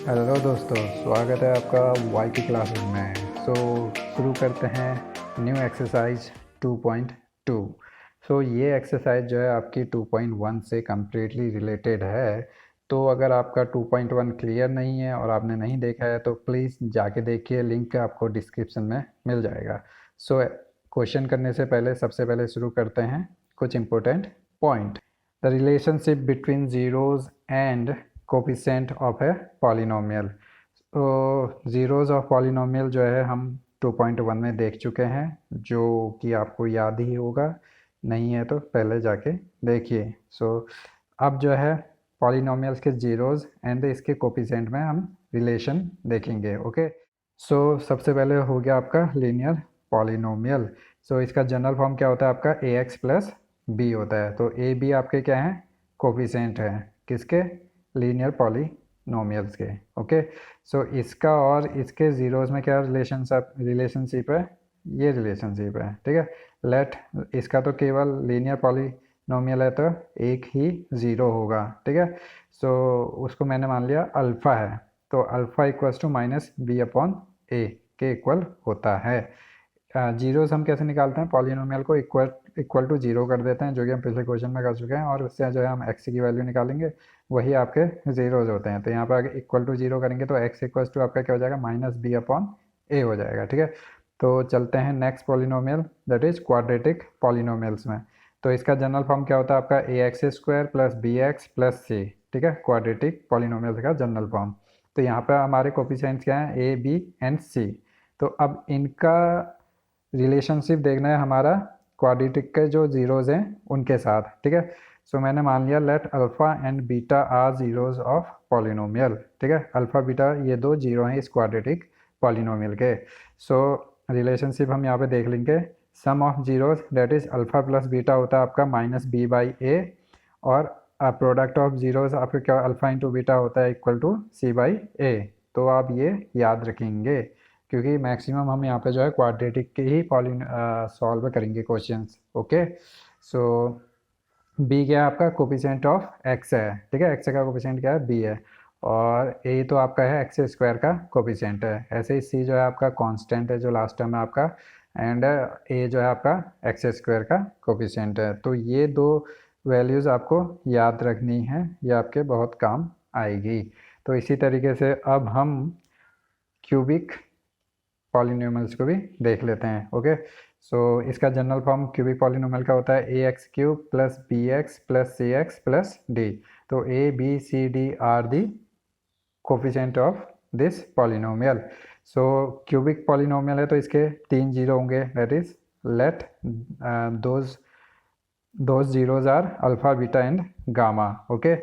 Hello दोस्तों, स्वागत है आपका वाई की क्लासेस में। शुरू करते हैं न्यू एक्सरसाइज 2.2। ये एक्सरसाइज जो है आपकी 2.1 से कम्प्लीटली रिलेटेड है। तो अगर आपका 2.1 क्लियर नहीं है और आपने नहीं देखा है तो प्लीज़ जाके देखिए, लिंक आपको डिस्क्रिप्शन में मिल जाएगा। क्वेश्चन करने से पहले सबसे पहले शुरू करते हैं कुछ important point. The relationship between zeros and coefficient of a polynomial. तो ज़ीरोज़ ऑफ पॉलिनोमियल जो है हम 2.1 में देख चुके हैं, जो कि आपको याद ही होगा। नहीं है तो पहले जाके देखिए। अब जो है पॉलिनोमियल्स के ज़ीरोज़ एंड इसके कोफिशेंट में हम रिलेशन देखेंगे। ओके, सबसे पहले हो गया आपका लीनियर पॉलिनोमियल। इसका जनरल फॉर्म क्या होता है? आपका ए एक्स प्लस बी होता है। तो ए बी आपके क्या हैं? कोफिशेंट हैं किसके? लीनियर पॉलिनोमियल्स के। ओके, इसका और इसके ज़ीरोज़ में क्या रिलेशनशिप है? ये रिलेशनशिप है, ठीक है। लेट इसका तो केवल लीनियर पॉलिनोमियल है तो एक ही ज़ीरो होगा, ठीक है। उसको मैंने मान लिया अल्फ़ा है, तो alpha equals to minus B upon A के इक्वल होता है। जीरोस हम कैसे निकालते हैं? पॉलिनोमियल को इक्वल टू जीरो कर देते हैं, जो कि हम पिछले क्वेश्चन में कर चुके हैं, और उससे जो है हम एक्स की वैल्यू निकालेंगे, वही आपके जीरोज होते हैं। तो यहाँ पर अगर इक्वल टू जीरो करेंगे तो एक्स इक्वल टू आपका क्या हो जाएगा? माइनस बी अपॉन ए हो जाएगा, ठीक है। तो चलते हैं next polynomial, that is quadratic polynomials में। तो इसका जनरल फॉर्म क्या होता है? आपका A X square plus B X plus C, ठीक है। क्वाड्रेटिक पॉलिनोमियल्स का जनरल फॉर्म। तो यहाँ पर हमारे कोफिशिएंट्स क्या हैं? A B and C. तो अब इनका रिलेशनशिप देखना है हमारा क्वाड्रेटिक के जो ज़ीरोज़ हैं उनके साथ, ठीक है। मैंने मान लिया let alpha and beta are zeros of polynomial, ठीक है। अल्फ़ा बीटा ये दो जीरो हैं इस क्वाड्रेटिक पॉलिनोमियल के। रिलेशनशिप हम यहाँ पे देख लेंगे। Sum of zeros that is alpha plus beta होता है आपका माइनस बी बाई ए, और प्रोडक्ट ऑफ जीरोज़ आपका क्या? अल्फ़ा इंटू बीटा होता है इक्वल टू सी बाई ए। तो आप ये याद रखेंगे, क्योंकि मैक्सिमम हम यहाँ पे जो है क्वाड्रेटिक के ही सॉल्व करेंगे क्वेश्चंस। ओके, बी क्या है? आपका कोफिशिएंट ऑफ एक्स है, ठीक है। एक्स का कोफिशिएंट क्या है? बी है। और ए तो आपका है एक्स स्क्वायर का कोफिशिएंट है। ऐसे ही सी जो है आपका कांस्टेंट है, जो लास्ट टर्म है आपका, एंड ए जो है आपका एक्स स्क्वायर का कोफिशिएंट है। तो ये दो वैल्यूज़ आपको याद रखनी है, ये आपके बहुत काम आएगी। तो इसी तरीके से अब हम क्यूबिक पॉलिनोमियल्स को भी देख लेते हैं। ओके, इसका जनरल फॉर्म क्यूबिक पॉलिनोमियल का होता है A X cube plus B X plus C X plus D. तो A B C D are the coefficient of this polynomial. Cubic polynomial है तो इसके तीन जीरो होंगे, that is let those those zeros are alpha beta and gamma. Okay,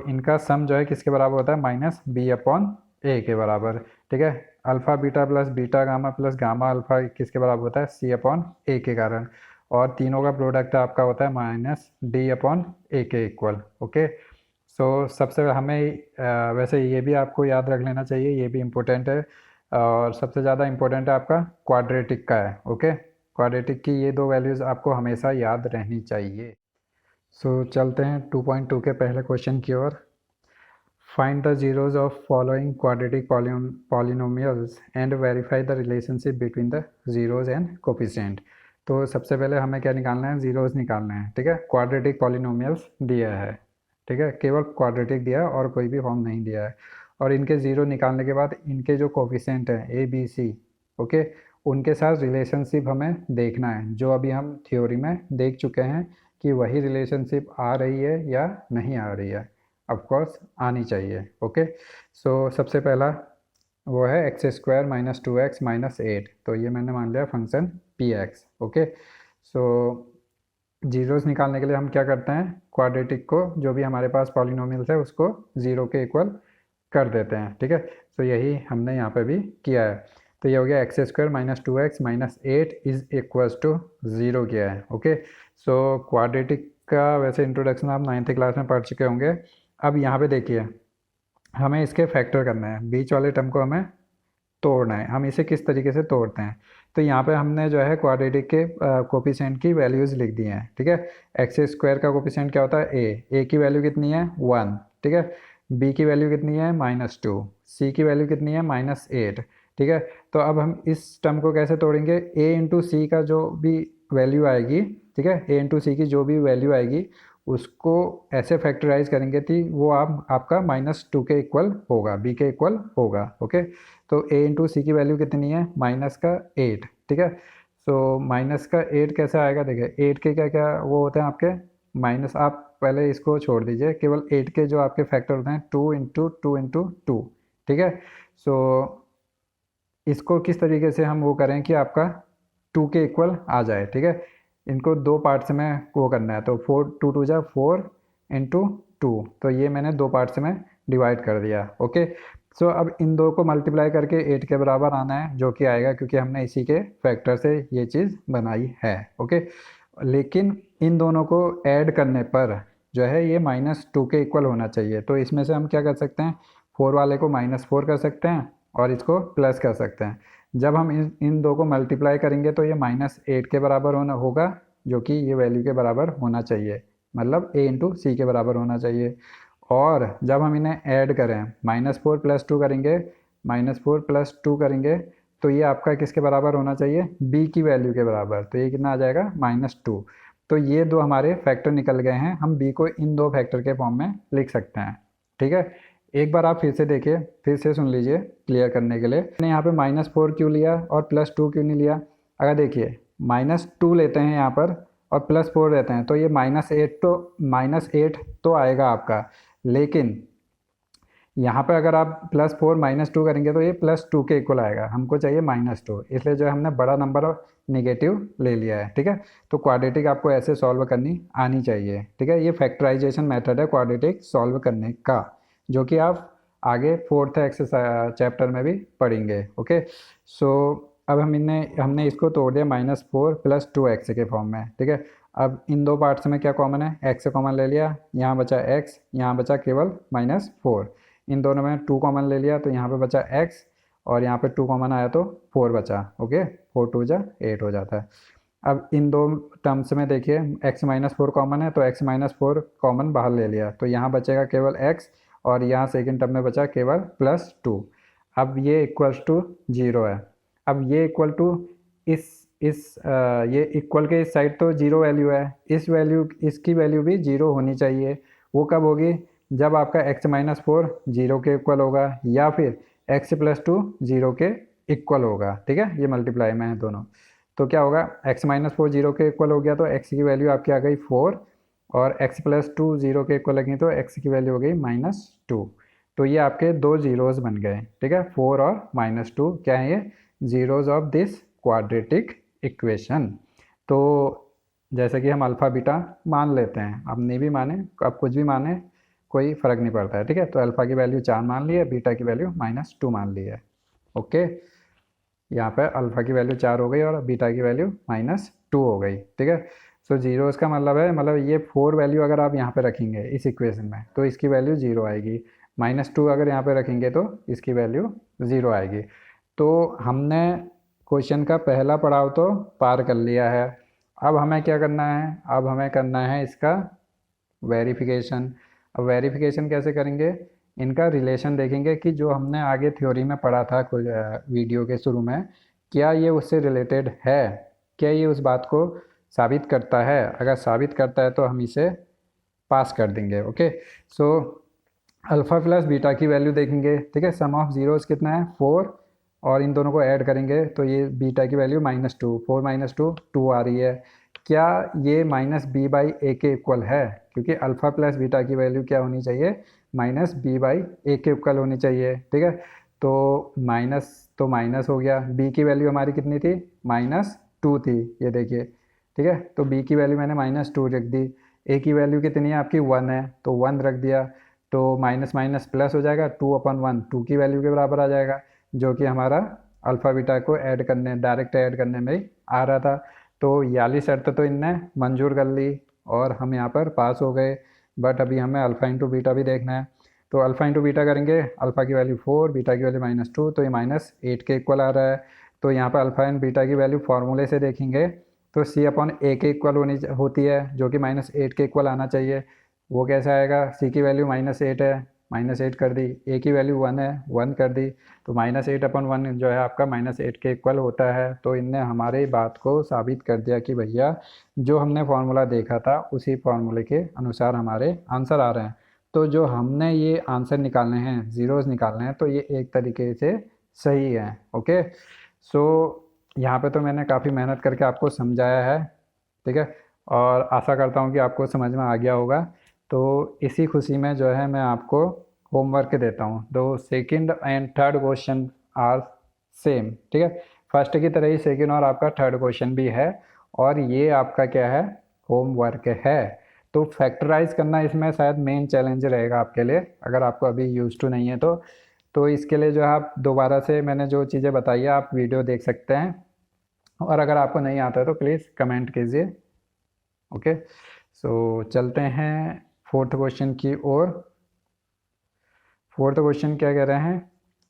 इनका sum जो है किसके बराबर होता है? माइनस बी अपॉन ए के बराबर, ठीक है। Alpha beta plus beta gamma plus gamma alpha किसके बराबर होता है? सी अपॉन ए के कारण। और तीनों का प्रोडक्ट आपका होता है माइनस डी अपॉन ए के इक्वल। ओके, सबसे हमें वैसे ये भी आपको याद रख लेना चाहिए, ये भी इम्पोर्टेंट है, और सबसे ज़्यादा इम्पोर्टेंट है आपका क्वाड्रेटिक का है। ओके, क्वाड्रेटिक की ये दो वैल्यूज़ आपको हमेशा याद रहनी चाहिए। चलते हैं 2.2 के पहले क्वेश्चन की ओर। Find the zeros of following quadratic polynomials and verify the relationship between the zeros and coefficient. तो सबसे पहले हमें क्या निकालना है? जीरोज निकालना है, ठीक है। क्वाड्रेटिक पॉलिनोमियल्स दिया है, ठीक है, केवल क्वाड्रेटिक दिया है और कोई भी फॉर्म नहीं दिया है। और इनके ज़ीरो निकालने के बाद इनके जो कोफिशिएंट हैं ए बी सी, ओके, उनके साथ रिलेशनशिप हमें देखना है, जो अभी हम थ्योरी में देख चुके हैं कि वही रिलेशनशिप आ रही है या नहीं आ रही है। ऑफ कोर्स आनी चाहिए। ओके, सबसे पहला वो है x square minus two x minus eight. तो ये मैंने मान लिया function P X. Okay, zeros निकालने के लिए हम क्या करते हैं? क्वाड्रेटिक को, जो भी हमारे पास पॉलिनोमियल्स है, उसको ज़ीरो के इक्वल कर देते हैं, ठीक है। यही हमने यहाँ पे भी किया है। तो ये हो गया x square minus two x minus eight is equals to zero किया है। ओके, क्वाड्रेटिक का वैसे इंट्रोडक्शन आप 9th क्लास में पढ़ चुके होंगे। अब यहाँ पे देखिए, हमें इसके फैक्टर करना है, बीच वाले टर्म को हमें तोड़ना है। हम इसे किस तरीके से तोड़ते हैं? तो यहाँ पे हमने जो है क्वाड्रेटिक के कोफिशिएंट की वैल्यूज़ लिख दी हैं, ठीक है। एक्स स्क्वायर का कोफिशिएंट क्या होता है? ए की वैल्यू कितनी है? 1, ठीक है। बी की वैल्यू कितनी है -2, सी की वैल्यू कितनी है -8। ठीक है, तो अब हम इस टर्म को कैसे तोड़ेंगे, ए इंटू सी का जो भी वैल्यू आएगी, ठीक है, ए इंटू सी की जो भी वैल्यू आएगी उसको ऐसे फैक्टराइज करेंगे कि वो आपका -2 के इक्वल होगा, बी के इक्वल होगा। ओके, तो ए इंटू सी की वैल्यू कितनी है -8। ठीक है, सो -8 कैसे आएगा, देखिए 8 के क्या क्या वो होते हैं आपके माइनस, आप पहले इसको छोड़ दीजिए, केवल 8 के जो आपके फैक्टर होते हैं 2 इंटू 2 इंटू 2। ठीक है, सो इसको किस तरीके से हम वो करें कि आपका 2 के इक्वल आ जाए। ठीक है, इनको दो पार्ट्स में वो करना है, तो 4 2 2 जा 4 इंटू 2, तो ये मैंने दो पार्ट्स में डिवाइड कर दिया। ओके, सो अब इन दो को मल्टीप्लाई करके 8 के बराबर आना है, जो कि आएगा क्योंकि हमने इसी के फैक्टर से ये चीज़ बनाई है। ओके, लेकिन इन दोनों को ऐड करने पर जो है ये -2 के इक्वल होना चाहिए। तो इसमें से हम क्या कर सकते हैं, 4 वाले को -4 कर सकते हैं और इसको प्लस कर सकते हैं। जब हम इन दो को मल्टीप्लाई करेंगे तो ये -8 के बराबर होगा, जो कि ये वैल्यू के बराबर होना चाहिए, मतलब a इंटू सी के बराबर होना चाहिए। और जब हम इन्हें ऐड करें, -4 + 2 करेंगे, -4 + 2 करेंगे, तो ये आपका किसके बराबर होना चाहिए, b की वैल्यू के बराबर। तो ये कितना आ जाएगा -2। तो ये दो हमारे फैक्टर निकल गए हैं, हम b को इन दो फैक्टर के फॉर्म में लिख सकते हैं। ठीक है, एक बार आप फिर से देखिए, फिर से सुन लीजिए क्लियर करने के लिए। मैंने यहाँ पे -4 क्यों लिया और +2 क्यों नहीं लिया, अगर देखिए -2 लेते हैं यहाँ पर और +4 लेते हैं तो ये -8 तो आएगा आपका, लेकिन यहाँ पर अगर आप +4 -2 करेंगे तो ये +2 के इक्वल आएगा, हमको चाहिए -2, इसलिए जो है हमने बड़ा नंबर और नेगेटिव ले लिया है। ठीक है, तो क्वाड्रेटिक आपको ऐसे सॉल्व करनी आनी चाहिए। ठीक है, ये फैक्टराइजेशन मेथड है क्वाड्रेटिक सॉल्व करने का, जो कि आप आगे 4th एक्सरसाइज चैप्टर में भी पढ़ेंगे। ओके, सो अब हमने इसको तोड़ दिया -4 + 2x के फॉर्म में। ठीक है, अब इन दो पार्ट्स में क्या कॉमन है, x कॉमन ले लिया, यहाँ बचा x, यहाँ बचा केवल -4। इन दोनों में 2 कॉमन ले लिया तो यहाँ पे बचा x, और यहाँ पे 2 कॉमन आया तो 4 बचा। ओके, 4 2 जा 8 हो जाता है। अब इन दो टर्म्स में देखिए x -4 कॉमन है, तो x -4 कॉमन बाहर ले लिया, तो यहाँ बचेगा केवल x, और यहाँ सेकेंड टर्म में बचा केवल +2। अब ये इक्वल्स टू 0 है। अब ये इक्वल टू ये इक्वल के इस साइड तो 0 वैल्यू है, इसकी वैल्यू भी 0 होनी चाहिए। वो कब होगी, जब आपका x -4 0 के इक्वल होगा, या फिर x + 2 0 के इक्वल होगा। ठीक है, ये मल्टीप्लाई में है दोनों, तो क्या होगा, x -4 0 के इक्वल हो गया तो x की वैल्यू आपकी आ गई 4, और x + 2 0 के इक्वल लगी तो x की वैल्यू हो गई -2। तो ये आपके दो जीरोस बन गए। ठीक है, 4 और -2 क्या है, ये zeros of this quadratic equation. तो जैसे कि हम अल्फ़ा बीटा मान लेते हैं, अब नहीं भी माने, अब कुछ भी माने, कोई फ़र्क नहीं पड़ता है। ठीक है, तो अल्फ़ा की वैल्यू 4 मान ली है, बीटा की वैल्यू -2 मान ली है। ओके, यहाँ पर अल्फ़ा की वैल्यू 4 हो गई और बीटा की वैल्यू -2 हो गई। ठीक है, सो जीरो इसका मतलब है, मतलब ये 4 वैल्यू अगर आप यहाँ पे रखेंगे इस इक्वेशन में तो इसकी वैल्यू 0 आएगी, -2 अगर यहाँ पे रखेंगे तो इसकी वैल्यू 0 आएगी। तो हमने क्वेश्चन का पहला पड़ाव तो पार कर लिया है। अब हमें क्या करना है, अब हमें करना है इसका वेरिफिकेशन। अब वेरिफिकेशन कैसे करेंगे, इनका रिलेशन देखेंगे कि जो हमने आगे थ्योरी में पढ़ा था कुछ वीडियो के शुरू में, क्या ये उससे रिलेटेड है, क्या ये उस बात को साबित करता है। अगर साबित करता है तो हम इसे पास कर देंगे। ओके, सो अल्फ़ा + बीटा की वैल्यू देखेंगे। ठीक है, सम ऑफ जीरोस कितना है 4, और इन दोनों को ऐड करेंगे तो ये बीटा की वैल्यू -2, 4 -2 2 आ रही है। क्या ये -b/a के इक्वल है, क्योंकि अल्फ़ा + बीटा की वैल्यू क्या होनी चाहिए, -b/a के इक्वल होनी चाहिए। ठीक है, तो माइनस हो गया, b की वैल्यू हमारी कितनी थी, -2 थी, ये देखिए। ठीक है, तो b की वैल्यू मैंने -2 रख दी, a की वैल्यू कितनी है आपकी 1 है, तो 1 रख दिया, तो माइनस माइनस प्लस हो जाएगा, 2/1 2 की वैल्यू के बराबर आ जाएगा, जो कि हमारा अल्फ़ा बीटा को ऐड करने, डायरेक्ट ऐड करने में ही आ रहा था। तो ये वाली शर्त तो इनने मंजूर कर ली और हम यहाँ पर पास हो गए। बट अभी हमें अल्फ़ा इंटू बीटा भी देखना है, तो अल्फ़ा इंटू बीटा करेंगे, अल्फ़ा की वैल्यू 4, बीटा की वैल्यू -2, तो ये -8 के इक्वल आ रहा है। तो यहाँ पर अल्फ़ा एंड बीटा की वैल्यू फार्मूले से देखेंगे तो c/a के इक्वल होती है, जो कि -8 के इक्वल आना चाहिए। वो कैसे आएगा, c की वैल्यू -8 है, -8 कर दी, ए की वैल्यू 1 है, 1 कर दी, तो -8/1 जो है आपका -8 के इक्वल होता है। तो इनने हमारी बात को साबित कर दिया कि भैया जो हमने फार्मूला देखा था उसी फार्मूले के अनुसार हमारे आंसर आ रहे हैं। तो जो हमने ये आंसर निकालने हैं, ज़ीरोज़ निकालने हैं, तो ये एक तरीके से सही है। ओके, सो यहाँ पे तो मैंने काफ़ी मेहनत करके आपको समझाया है, ठीक है, और आशा करता हूँ कि आपको समझ में आ गया होगा। तो इसी खुशी में जो है मैं आपको होमवर्क देता हूँ। दो second and third question are same, ठीक है, फर्स्ट की तरह ही सेकंड और आपका थर्ड क्वेश्चन भी है, और ये आपका क्या है, होमवर्क है। तो फैक्टराइज करना इसमें शायद मेन चैलेंज रहेगा आपके लिए, अगर आपको अभी यूज टू नहीं है तो इसके लिए जो है आप दोबारा से मैंने जो चीज़ें बताई है आप वीडियो देख सकते हैं, और अगर आपको नहीं आता है तो प्लीज़ कमेंट कीजिए। ओके, सो चलते हैं फोर्थ क्वेश्चन की ओर। फोर्थ क्वेश्चन क्या कह रहे हैं,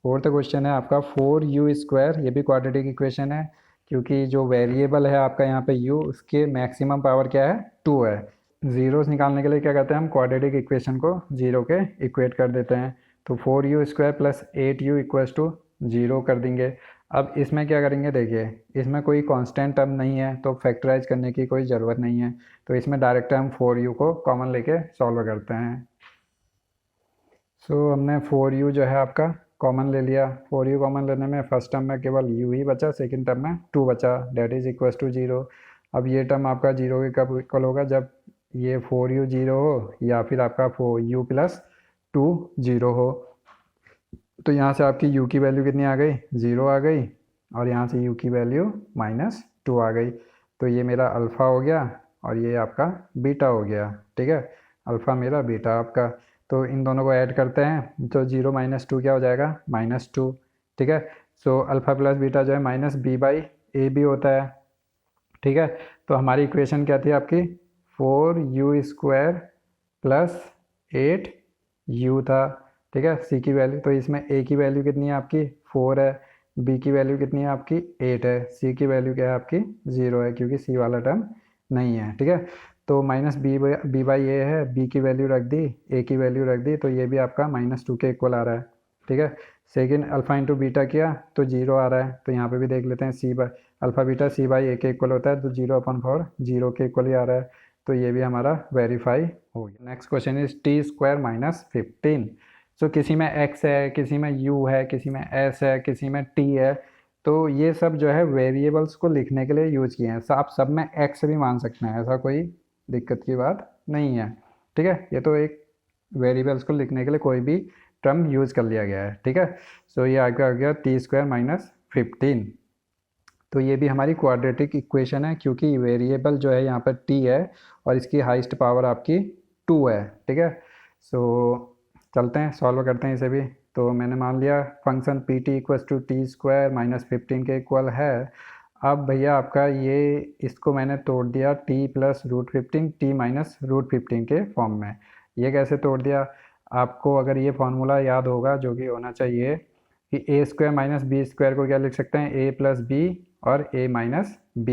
फोर्थ क्वेश्चन है आपका 4u², ये भी क्वाड्रेटिक इक्वेशन है, क्योंकि जो वेरिएबल है आपका यहाँ पे u, उसके मैक्सिमम पावर क्या है, 2 है। ज़ीरोस निकालने के लिए क्या करते हैं हम, क्वाड्रेटिक इक्वेशन को ज़ीरो के इक्वेट कर देते हैं। तो 4u² + 8u = 0 कर देंगे। अब इसमें क्या करेंगे, देखिए इसमें कोई कांस्टेंट टर्म नहीं है तो फैक्टराइज करने की कोई ज़रूरत नहीं है, तो इसमें डायरेक्ट हम 4u को कॉमन लेके सॉल्व करते हैं। सो हमने 4u जो है आपका कॉमन ले लिया। 4u कॉमन लेने में फर्स्ट टर्म में केवल u ही बचा, सेकंड टर्म में 2 बचा, डेट इज इक्वल टू 0। अब ये टर्म आपका 0 के कब इक्वल होगा, जब ये 4u 0 हो या फिर आपका 4u + 2 0 हो। तो यहाँ से आपकी u की वैल्यू कितनी आ गई, 0 आ गई, और यहाँ से u की वैल्यू -2 आ गई। तो ये मेरा अल्फ़ा हो गया और ये आपका बीटा हो गया, ठीक है, अल्फ़ा मेरा बीटा आपका। तो इन दोनों को ऐड करते हैं तो 0 - 2 क्या हो जाएगा, -2, ठीक है। सो अल्फ़ा प्लस बीटा जो है -b/a भी होता है, ठीक है। तो हमारी इक्वेशन क्या थी आपकी, 4u² + 8u था, ठीक है। सी की वैल्यू, तो इसमें a की वैल्यू कितनी है आपकी, 4 है, b की वैल्यू कितनी है आपकी, 8 है, c की वैल्यू क्या है आपकी, 0 है, क्योंकि c वाला टर्म नहीं है, ठीक है। तो -b/a है, b की वैल्यू रख दी, a की वैल्यू रख दी, तो ये भी आपका -2 के इक्वल आ रहा है, ठीक है। सेकेंड अल्फ़ा इंटू बीटा किया तो 0 आ रहा है, तो यहाँ पे भी देख लेते हैं अल्फ़ा बीटा c/a के इक्वल होता है, तो 0/4 0 के इक्वल ही आ रहा है, तो ये भी हमारा वेरीफाई हो गया। Next question is t² - 15। सो किसी में x है, किसी में u है, किसी में s है, किसी में t है, तो ये सब जो है वेरिएबल्स को लिखने के लिए यूज किए हैं। आप सब में x भी मान सकते हैं, ऐसा कोई दिक्कत की बात नहीं है, ठीक है। ये तो एक वेरिएबल्स को लिखने के लिए कोई भी टर्म यूज कर लिया गया है, ठीक है। सो ये आगे आ गया t² - 15। तो ये भी हमारी क्वाड्रेटिक इक्वेशन है, क्योंकि वेरिएबल जो है यहाँ पर t है और इसकी हाईएस्ट पावर आपकी 2 है, ठीक है। सो चलते हैं सॉल्व करते हैं इसे भी। तो मैंने मान लिया फंक्शन pt = t² - 15 के इक्वल है। अब भैया आपका ये, इसको मैंने तोड़ दिया t + √15 t - √15 के फॉर्म में। ये कैसे तोड़ दिया, आपको अगर ये फॉर्मूला याद होगा, जो कि होना चाहिए कि a² - b² को क्या लिख सकते हैं, a + b और a - b,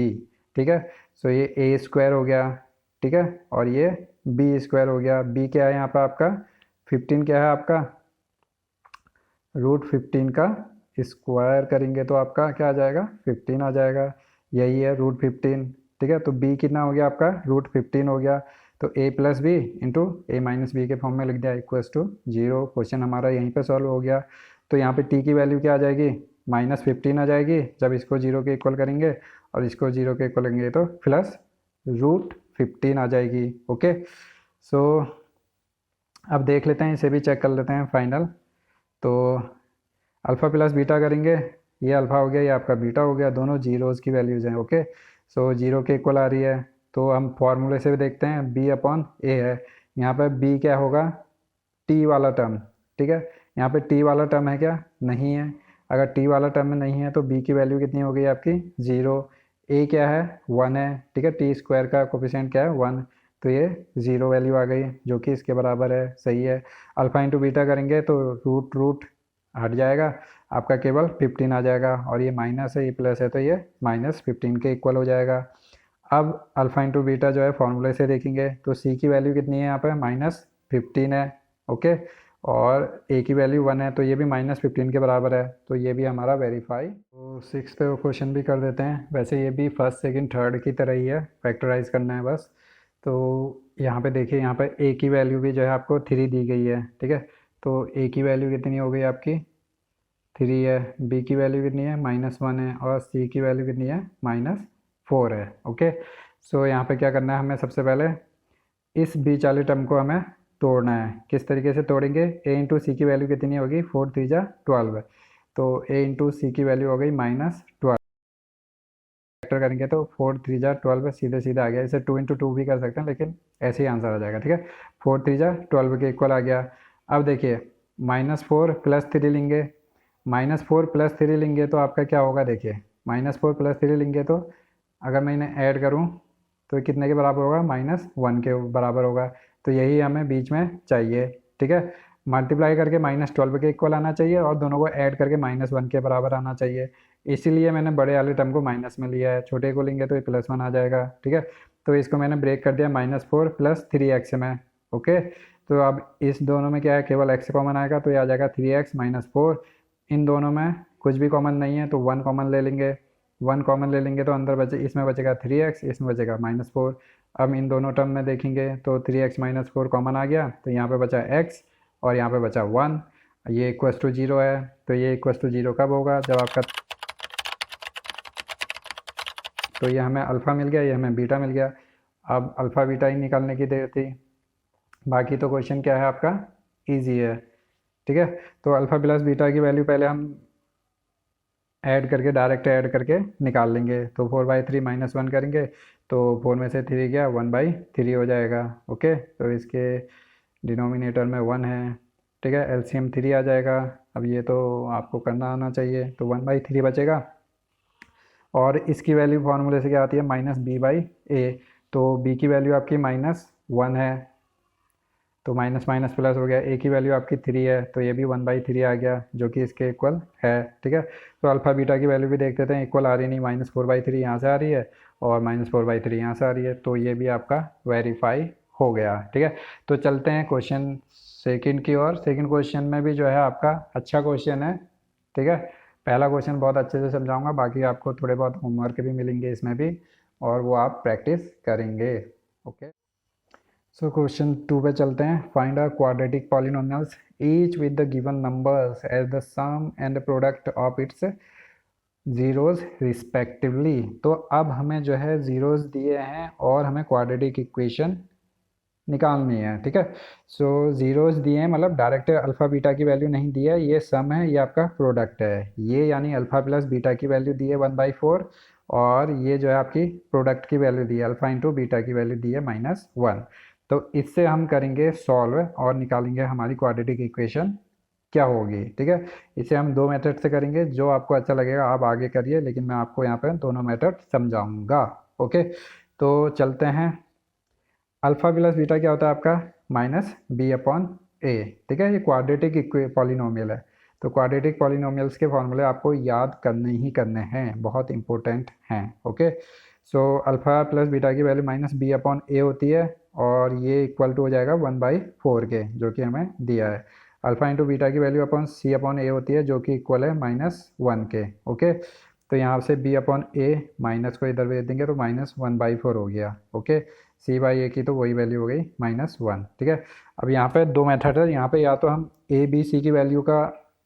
ठीक है। सो ये a² हो गया, ठीक है, और ये b² हो गया। b क्या है यहाँ पर आपका, 15 क्या है आपका, √15 का स्क्वायर करेंगे तो आपका क्या आ जाएगा, 15 आ जाएगा, यही है √15, ठीक है। तो b कितना हो गया आपका, √15 हो गया, तो a + b into a - b के फॉर्म में लिख दिया = 0। क्वेश्चन हमारा यहीं पे सॉल्व हो गया। तो यहाँ पे t की वैल्यू क्या आ जाएगी, -15 आ जाएगी जब इसको 0 के इक्वल करेंगे, और इसको 0 के इक्वल करेंगे तो +√15 आ जाएगी। ओके, सो अब देख लेते हैं, इसे भी चेक कर लेते हैं फाइनल। तो अल्फ़ा प्लस बीटा करेंगे, ये अल्फ़ा हो गया, ये आपका बीटा हो गया, दोनों जीरोज़ की वैल्यूज़ हैं। ओके, सो 0 के इक्वल आ रही है, तो हम फॉर्मूले से भी देखते हैं, b/a है, यहाँ पर b क्या होगा, t वाला टर्म, ठीक है। यहाँ पे t वाला टर्म है क्या, नहीं है। अगर t वाला टर्म में नहीं है तो b की वैल्यू कितनी हो गई आपकी, 0। a क्या है, 1 है, ठीक है, t² का कोफिशिएंट क्या है, 1, तो ये 0 वैल्यू आ गई, जो कि इसके बराबर है, सही है। अल्फ़ा इंटू बीटा करेंगे तो रूट हट जाएगा, आपका केवल 15 आ जाएगा, और ये माइनस है, ये प्लस है, तो ये -15 के इक्वल हो जाएगा। अब अल्फ़ा इंटू बीटा जो है फॉर्मूले से देखेंगे तो c की वैल्यू कितनी है यहाँ पर, -15 है, ओके, और ए की वैल्यू 1 है तो ये भी -15 के बराबर है, तो ये भी हमारा वेरीफाई। तो 6 पे क्वेश्चन भी कर देते हैं। वैसे ये भी फर्स्ट सेकंड थर्ड की तरह ही है, फैक्टराइज करना है बस। तो यहाँ पे देखिए, यहाँ पे ए की वैल्यू भी जो है आपको 3 दी गई है, ठीक है। तो ए की वैल्यू कितनी हो गई आपकी 3 है, बी की वैल्यू कितनी है -1 है, और सी की वैल्यू कितनी है -4 है। ओके, सो यहाँ पे क्या करना है हमें, सबसे पहले इस बीच वाले टर्म को हमें तोड़ना है। किस तरीके से तोड़ेंगे, ए इंटू सी की वैल्यू कितनी होगी 4 3 जा 12, तो ए इंटू सी की वैल्यू हो गई -12, फैक्टर करेंगे तो 4 3 जा 12 सीधे सीधे आ गया। इसे 2 इंटू 2 भी कर सकते हैं, लेकिन ऐसे ही आंसर आ जाएगा, ठीक है। 4 3 जा 12 के इक्वल आ गया। अब देखिए -4 + 3 लेंगे, -4 + 3 लेंगे तो आपका क्या होगा, देखिए -4 + 3 लेंगे तो अगर मैं इन्हें ऐड करूँ तो कितने के बराबर होगा, -1 के बराबर होगा। तो यही हमें बीच में चाहिए, ठीक है। मल्टीप्लाई करके -12 के इक्वल आना चाहिए और दोनों को ऐड करके -1 के बराबर आना चाहिए। इसीलिए मैंने बड़े वाले टर्म को माइनस में लिया है, छोटे को लेंगे तो ये +1 आ जाएगा, ठीक है। तो इसको मैंने ब्रेक कर दिया -4 + 3x में। ओके, तो अब इस दोनों में क्या है, केवल x कॉमन आएगा तो ये आ जाएगा 3x - 4। इन दोनों में कुछ भी कॉमन नहीं है तो 1 कॉमन ले लेंगे, 1 कॉमन ले लेंगे तो अंदर बचे, इसमें बचेगा 3x, इसमें बचेगा -4। अब इन दोनों टर्म में देखेंगे तो 3x - 4 कॉमन आ गया, तो यहाँ पे बचा x और यहाँ पे बचा 1। ये = 0 है, तो ये = 0 कब होगा, जब आपका, तो ये हमें अल्फ़ा मिल गया, ये हमें बीटा मिल गया। अब अल्फ़ा बीटा ही निकालने की देर थी, बाकी तो क्वेश्चन क्या है आपका इजी है, ठीक है। तो अल्फ़ा प्लस बीटा की वैल्यू पहले हम ऐड करके, डायरेक्ट ऐड करके निकाल लेंगे। तो 4/3 -1 करेंगे तो 4 में से 3 गया, 1/3 हो जाएगा। ओके, तो इसके डिनोमिनेटर में 1 है, ठीक है, एलसीएम 3 आ जाएगा। अब ये तो आपको करना आना चाहिए, तो 1/3 बचेगा। और इसकी वैल्यू फार्मूले से क्या आती है, -b/a। तो b की वैल्यू आपकी -1 है, तो माइनस माइनस प्लस हो गया। ए की वैल्यू आपकी 3 है, तो ये भी 1/3 आ गया, जो कि इसके इक्वल है, ठीक है। तो अल्फ़ा बीटा की वैल्यू भी देख लेते हैं, इक्वल आ रही नहीं, -4/3 यहाँ से आ रही है और -4/3 यहाँ से आ रही है, तो ये भी आपका वेरीफाई हो गया, ठीक है। तो चलते हैं क्वेश्चन सेकंड की ओर। सेकंड क्वेश्चन में भी जो है आपका अच्छा क्वेश्चन है, ठीक है। पहला क्वेश्चन बहुत अच्छे से समझाऊंगा, बाकी आपको थोड़े बहुत होमवर्क भी मिलेंगे इसमें भी, और वो आप प्रैक्टिस करेंगे। ओके, सो क्वेश्चन 2 पे चलते हैं। Find a quadratic polynomials each with the given numbers as the sum and product of its zeros respectively. तो अब हमें जो है ज़ीरोज़ दिए हैं और हमें क्वाड्रेटिक इक्वेशन निकालनी है, ठीक है। सो ज़ीरोज़ दिए हैं, मतलब डायरेक्ट अल्फ़ा बीटा की वैल्यू नहीं दी है, ये सम है, ये आपका प्रोडक्ट है, ये यानी अल्फ़ा प्लस बीटा की वैल्यू दी है 1/4, और ये जो है आपकी प्रोडक्ट की वैल्यू दी है, अल्फ़ा इंटू बीटा की वैल्यू दी है -1। तो इससे हम करेंगे सॉल्व और निकालेंगे हमारी क्वाड्रेटिक इक्वेशन क्या होगी, ठीक है। इसे हम 2 मेथड से करेंगे, जो आपको अच्छा लगेगा आप आगे करिए, लेकिन मैं आपको यहाँ पर दोनों मेथड समझाऊंगा। ओके, तो चलते हैं। अल्फ़ा प्लस बीटा क्या होता है आपका -b/a, ठीक है। ये क्वाड्रेटिक पॉलिनोमियल है, तो क्वाड्रेटिक पॉलिनोमियल्स के फॉर्मूले आपको याद करने ही करने हैं, बहुत इंपॉर्टेंट हैं। ओके, सो अल्फ़ा प्लस बीटा की वैल्यू -b/a होती है, और ये इक्वल टू हो जाएगा 1/4 के, जो कि हमें दिया है। अल्फ़ा इंटू बीटा की वैल्यू c/a होती है, जो कि इक्वल है -1 के। ओके, तो यहाँ से b/a माइनस को इधर भेज देंगे तो -1/4 हो गया। ओके, c/a की तो वही वैल्यू हो गई -1, ठीक है। अब यहाँ पे 2 मेथड है, यहाँ पे या तो हम a b c की वैल्यू का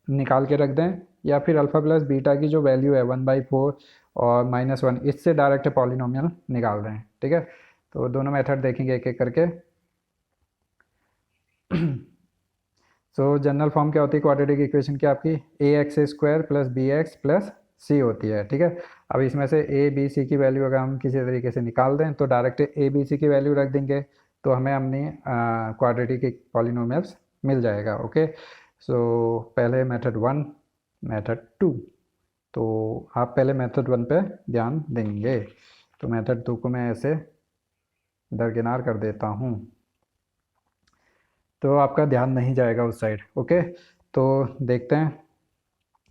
निकाल के रख दें, या फिर अल्फ़ा प्लस बीटा की जो वैल्यू है 1/4 और -1, इससे डायरेक्ट पॉलिनोमियल निकाल दें, ठीक है। तो दोनों मेथड देखेंगे एक एक करके। सो जनरल फॉर्म क्या होती है क्वाड्रेटिक इक्वेशन की, आपकी ax² + bx + c होती है, ठीक है। अब इसमें से a b c की वैल्यू अगर हम किसी तरीके से निकाल दें तो डायरेक्ट a b c की वैल्यू रख देंगे, तो हमें अपनी क्वाड्रेटिक पॉलिनोमियल्स मिल जाएगा। ओके, सो पहले मेथड 1, मेथड 2। तो आप पहले मेथड 1 पे ध्यान देंगे, तो मेथड 2 को मैं ऐसे दरकिनार कर देता हूँ, तो आपका ध्यान नहीं जाएगा उस साइड। ओके, तो देखते हैं।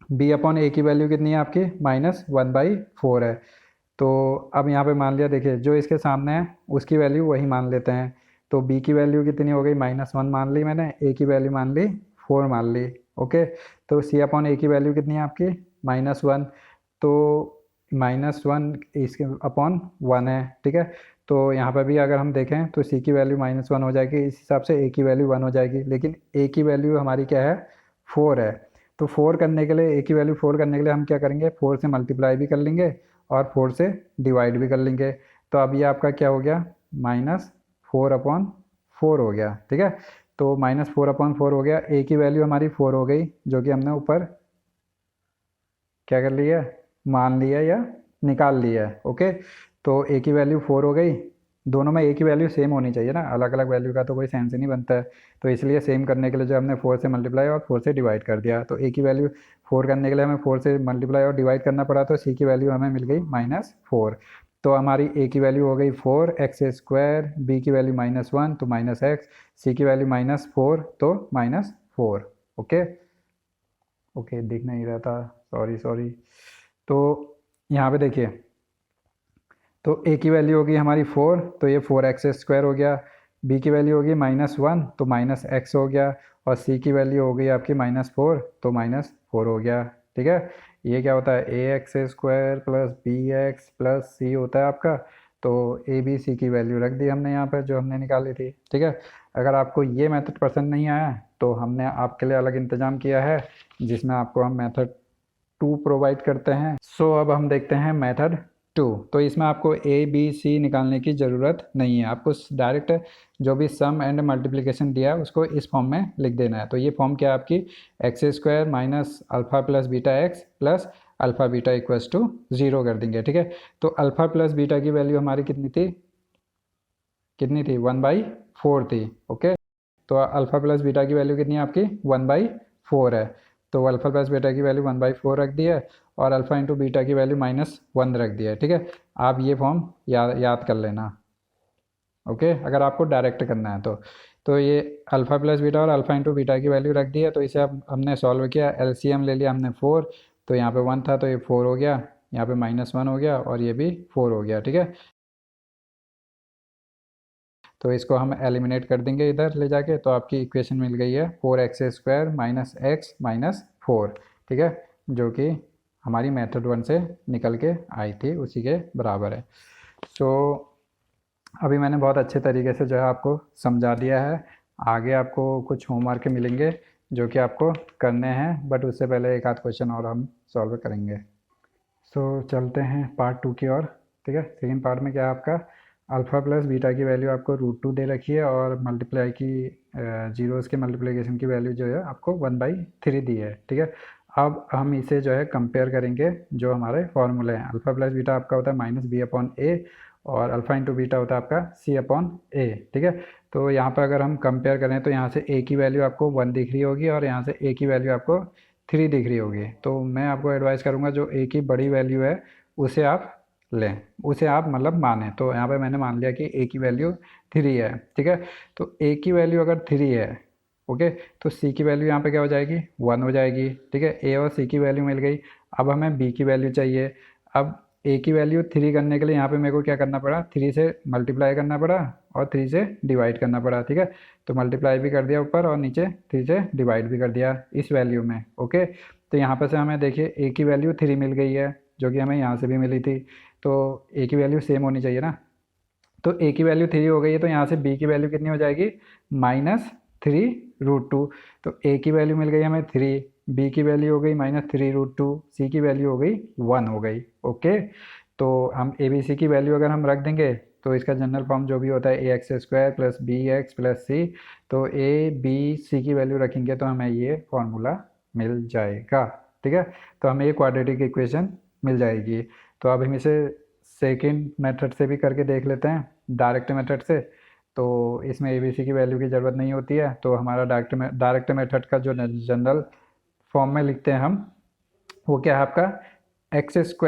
b/a की वैल्यू कितनी है आपकी -1/4 है। तो अब यहाँ पे मान लिया, देखिए जो इसके सामने है उसकी वैल्यू वही मान लेते हैं। तो b की वैल्यू कितनी हो गई, -1 मान ली मैंने, a की वैल्यू मान ली 4 मान ली। ओके, तो सी अपॉन ए की वैल्यू कितनी है आपकी -1, तो -1 इसके अपॉन 1 है। ठीक है, तो यहाँ पर भी अगर हम देखें तो सी की वैल्यू -1 हो जाएगी, इस हिसाब से ए की वैल्यू 1 हो जाएगी, लेकिन ए की वैल्यू हमारी क्या है 4 है। तो 4 करने के लिए ए की वैल्यू 4 करने के लिए हम क्या करेंगे 4 से मल्टीप्लाई भी कर लेंगे और 4 से डिवाइड भी कर लेंगे। तो अब ये आपका क्या हो गया -4/4 हो गया। ठीक है, तो -4/4 हो गया, ए की वैल्यू हमारी 4 हो गई जो कि हमने ऊपर क्या कर लिया मान लिया या निकाल लिया है। ओके, तो ए की वैल्यू 4 हो गई, दोनों में ए की वैल्यू सेम होनी चाहिए ना, अलग अलग वैल्यू का तो कोई सेंस ही नहीं बनता है। तो इसलिए सेम करने के लिए जो हमने 4 से मल्टीप्लाई और 4 से डिवाइड कर दिया, तो ए की वैल्यू 4 करने के लिए हमें 4 से मल्टीप्लाई और डिवाइड करना पड़ा, तो सी की वैल्यू हमें मिल गई -4। तो हमारी ए की वैल्यू हो गई 4x², बी की वैल्यू -1 तो -x, सी की वैल्यू -4 तो -4। ओके ओके, दिख नहीं रहा था, सॉरी सॉरी। तो यहाँ पे देखिए, तो ए की वैल्यू होगी हमारी 4, तो ये 4x² हो गया, बी की वैल्यू होगी -1 तो -x हो गया, और सी की वैल्यू हो गई आपकी -4 तो -4 हो गया। ठीक है, ये क्या होता है ax² + bx + c होता है आपका। तो ए बी सी की वैल्यू रख दी हमने यहाँ पर जो हमने निकाली थी। ठीक है, अगर आपको ये मेथड पसंद नहीं आया तो हमने आपके लिए अलग इंतज़ाम किया है जिसमें आपको हम मेथड 2 प्रोवाइड करते हैं। सो अब हम देखते हैं मेथड 2। तो इसमें आपको ए बी सी निकालने की ज़रूरत नहीं है, आपको डायरेक्ट जो भी सम एंड मल्टीप्लिकेशन दिया है उसको इस फॉर्म में लिख देना है। तो ये फॉर्म क्या है आपकी x² - alpha + beta x + alpha beta = 0 कर देंगे। ठीक है, तो अल्फ़ा + बीटा की वैल्यू हमारी कितनी थी 1/4 थी। ओके, तो अल्फ़ा + बीटा की वैल्यू कितनी है आपकी 1/4 है। तो अल्फ़ा + बीटा की वैल्यू 1/4 रख दी है और अल्फ़ा इंटू बीटा की वैल्यू -1 रख दिया है। ठीक है, आप ये फॉर्म याद कर लेना। ओके, अगर आपको डायरेक्ट करना है तो ये अल्फ़ा + बीटा और अल्फ़ा इंटू बीटा की वैल्यू रख दी है, तो इसे अब हमने सॉल्व किया, एलसीएम ले लिया हमने 4, तो यहाँ पे 1 था तो ये 4 हो गया, यहाँ पे -1 हो गया और ये भी 4 हो गया। ठीक है, तो इसको हम एलिमिनेट कर देंगे इधर ले जाके, तो आपकी इक्वेशन मिल गई है 4x² - x - 4। ठीक है, जो कि हमारी मेथड 1 से निकल के आई थी उसी के बराबर है। सो अभी मैंने बहुत अच्छे तरीके से जो है आपको समझा दिया है। आगे आपको कुछ होमवर्क मिलेंगे जो कि आपको करने हैं, बट उससे पहले एक आध क्वेश्चन और हम सॉल्व करेंगे। सो चलते हैं पार्ट 2 की ओर। ठीक है, सेकेंड पार्ट में क्या है आपका अल्फ़ा + बीटा की वैल्यू आपको √2 दे रखी है और मल्टीप्लाई की जीरोज़ के मल्टीप्लिकेशन की वैल्यू जो है आपको 1/3 दी है। ठीक है, अब हम इसे जो है कंपेयर करेंगे जो हमारे फॉर्मूले हैं। अल्फ़ा + बीटा आपका होता है -b/a और अल्फ़ा इंटू बीटा होता है आपका c/a। ठीक है, तो यहाँ पर अगर हम कंपेयर करें तो यहाँ से a की वैल्यू आपको 1 दिख रही होगी और यहाँ से a की वैल्यू आपको 3 दिख रही होगी। तो मैं आपको एडवाइस करूँगा जो a की बड़ी वैल्यू है उसे आप लें, उसे आप मतलब मानें। तो यहाँ पे मैंने मान लिया कि a की वैल्यू 3 है। ठीक है, तो a की वैल्यू अगर 3 है, ओके, तो c की वैल्यू यहाँ पे क्या हो जाएगी 1 हो जाएगी। ठीक है, a और c की वैल्यू मिल गई। अब हमें b की वैल्यू चाहिए। अब a की वैल्यू 3 करने के लिए यहाँ पे मेरे को क्या करना पड़ा 3 से मल्टीप्लाई करना पड़ा और 3 से डिवाइड करना पड़ा। ठीक है, तो मल्टीप्लाई भी कर दिया ऊपर और नीचे 3 से डिवाइड भी कर दिया इस वैल्यू में। ओके, तो यहाँ पर से हमें देखिए a की वैल्यू 3 मिल गई है जो कि हमें यहाँ से भी मिली थी, तो a की वैल्यू सेम होनी चाहिए ना। तो a की वैल्यू 3 हो गई है, तो यहाँ से b की वैल्यू कितनी हो जाएगी -3√2। तो a की वैल्यू मिल गई हमें 3, b की वैल्यू हो गई -3√2, c की वैल्यू हो गई 1 हो गई। ओके, तो हम a b c की वैल्यू अगर हम रख देंगे तो इसका जनरल फॉर्म जो भी होता है ax² + bx + c, तो a b c की वैल्यू रखेंगे तो हमें ये फॉर्मूला मिल जाएगा। ठीक है, तो हमें ये क्वाड्रेटिक इक्वेशन मिल जाएगी। तो अब हम इसे सेकेंड मेथड से भी करके देख लेते हैं, डायरेक्ट मेथड से। तो इसमें ABC की वैल्यू की ज़रूरत नहीं होती है, तो हमारा डायरेक्ट मेथड का जो जनरल फॉर्म में लिखते हैं हम, वो क्या है आपका x² -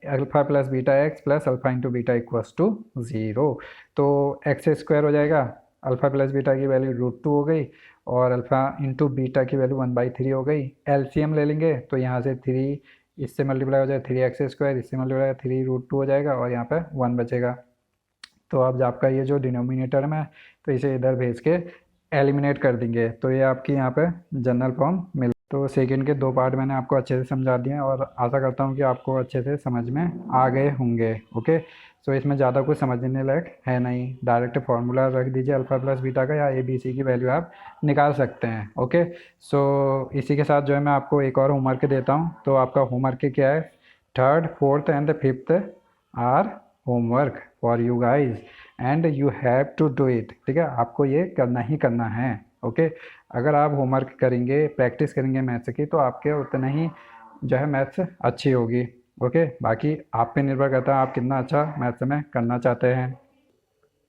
alpha + beta x + alpha into beta = 0। तो x² हो जाएगा, अल्फ़ा + बीटा की वैल्यू √2 हो गई और अल्फ़ा इंटू बीटा की वैल्यू 1/3 हो गई। एलसीएम ले लेंगे तो यहाँ से 3 इससे मल्टीप्लाई हो जाएगा 3x², इससे मल्टीप्लाई 3√2 हो जाएगा और यहाँ पे 1 बचेगा। तो अब आपका ये जो डिनोमिनेटर में तो इसे इधर भेज के एलिमिनेट कर देंगे तो ये आपकी यहाँ पे जनरल फॉर्म मिल। तो सेकंड के 2 पार्ट मैंने आपको अच्छे से समझा दिए हैं और आशा करता हूँ कि आपको अच्छे से समझ में आ गए होंगे। ओके, सो इसमें ज़्यादा कुछ समझने लायक है नहीं, डायरेक्ट फार्मूला रख दीजिए अल्फ़ा प्लस बीटा का, या ए बी सी की वैल्यू आप निकाल सकते हैं। ओके, सो इसी के साथ जो है मैं आपको एक और होमवर्क देता हूँ। तो आपका होमवर्क क्या है, 3rd 4th and 5th are homework for you guys and you have to do it. ठीक है, आपको ये करना ही करना है। ओके, अगर आप होमवर्क करेंगे, प्रैक्टिस करेंगे मैथ्स की, तो आपके उतना ही जो है मैथ्स अच्छी होगी। ओके, बाकी आप पे निर्भर करता है आप कितना अच्छा मैथ्स में करना चाहते हैं।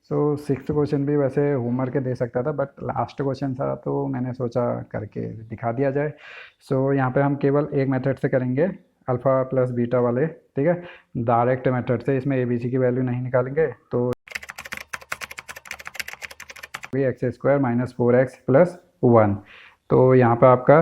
सो 6th क्वेश्चन भी वैसे होमवर्क दे सकता था, बट लास्ट क्वेश्चन था तो मैंने सोचा करके दिखा दिया जाए। सो यहाँ पे हम केवल एक मेथड से करेंगे, अल्फ़ा प्लस बीटा वाले। ठीक है, डायरेक्ट मेथड से, इसमें ए बी सी की वैल्यू नहीं निकालेंगे। तो x² माइनस 4x प्लस 1। तो यहाँ पर आपका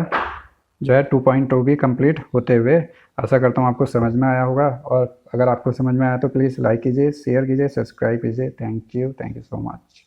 जो है 2.2 भी कंप्लीट होते हुए, आशा करता हूँ आपको समझ में आया होगा। और अगर आपको समझ में आया तो प्लीज़ लाइक कीजिए, शेयर कीजिए, सब्सक्राइब कीजिए। Thank you so much.